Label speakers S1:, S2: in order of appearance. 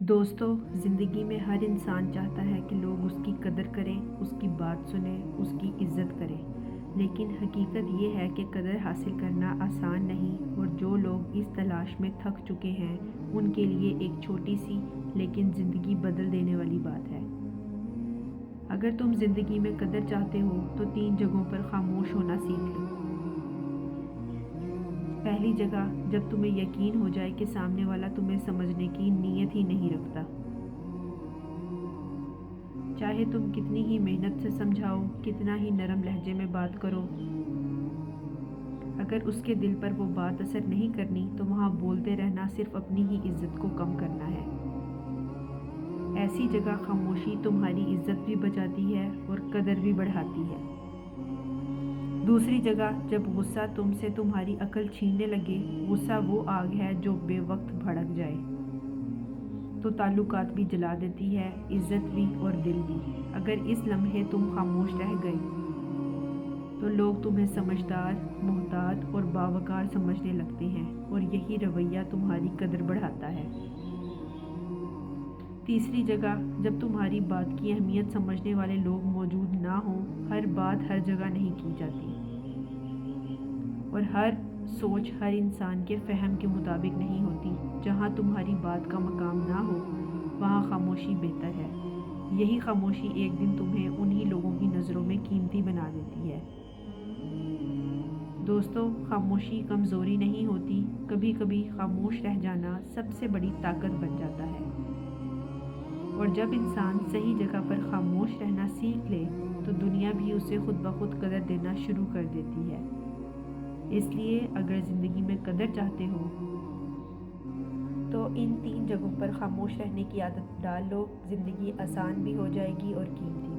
S1: دوستو، زندگی میں ہر انسان چاہتا ہے کہ لوگ اس کی قدر کریں، اس کی بات سنیں، اس کی عزت کریں، لیکن حقیقت یہ ہے کہ قدر حاصل کرنا آسان نہیں، اور جو لوگ اس تلاش میں تھک چکے ہیں ان کے لیے ایک چھوٹی سی لیکن زندگی بدل دینے والی بات ہے۔ اگر تم زندگی میں قدر چاہتے ہو تو 3 جگہوں پر خاموش ہونا سیکھ لو۔ پہلی جگہ، جب تمہیں یقین ہو جائے کہ سامنے والا تمہیں سمجھنے کی نیت ہی نہیں رکھتا۔ چاہے تم کتنی ہی محنت سے سمجھاؤ، کتنا ہی نرم لہجے میں بات کرو، اگر اس کے دل پر وہ بات اثر نہیں کرنی تو وہاں بولتے رہنا صرف اپنی ہی عزت کو کم کرنا ہے۔ ایسی جگہ خاموشی تمہاری عزت بھی بچاتی ہے اور قدر بھی بڑھاتی ہے۔ دوسری جگہ، جب غصہ تم سے تمہاری عقل چھیننے لگے، غصہ وہ آگ ہے جو بے وقت بھڑک جائے تو تعلقات بھی جلا دیتی ہے، عزت بھی اور دل بھی۔ اگر اس لمحے تم خاموش رہ گئے تو لوگ تمہیں سمجھدار، محتاط اور باوقار سمجھنے لگتے ہیں، اور یہی رویہ تمہاری قدر بڑھاتا ہے۔ تیسری جگہ، جب تمہاری بات کی اہمیت سمجھنے والے لوگ موجود نہ ہوں۔ ہر بات ہر جگہ نہیں کی جاتی، اور ہر سوچ ہر انسان کے فہم کے مطابق نہیں ہوتی۔ جہاں تمہاری بات کا مقام نہ ہو وہاں خاموشی بہتر ہے۔ یہی خاموشی ایک دن تمہیں انہی لوگوں کی نظروں میں قیمتی بنا دیتی ہے۔ دوستو، خاموشی کمزوری نہیں ہوتی، کبھی کبھی خاموش رہ جانا سب سے بڑی طاقت بن جاتا ہے۔ اور جب انسان صحیح جگہ پر خاموش رہنا سیکھ لے تو دنیا بھی اسے خود بخود قدر دینا شروع کر دیتی ہے۔ اس لیے اگر زندگی میں قدر چاہتے ہو تو ان 3 جگہوں پر خاموش رہنے کی عادت ڈال لو، زندگی آسان بھی ہو جائے گی اور قیمتی۔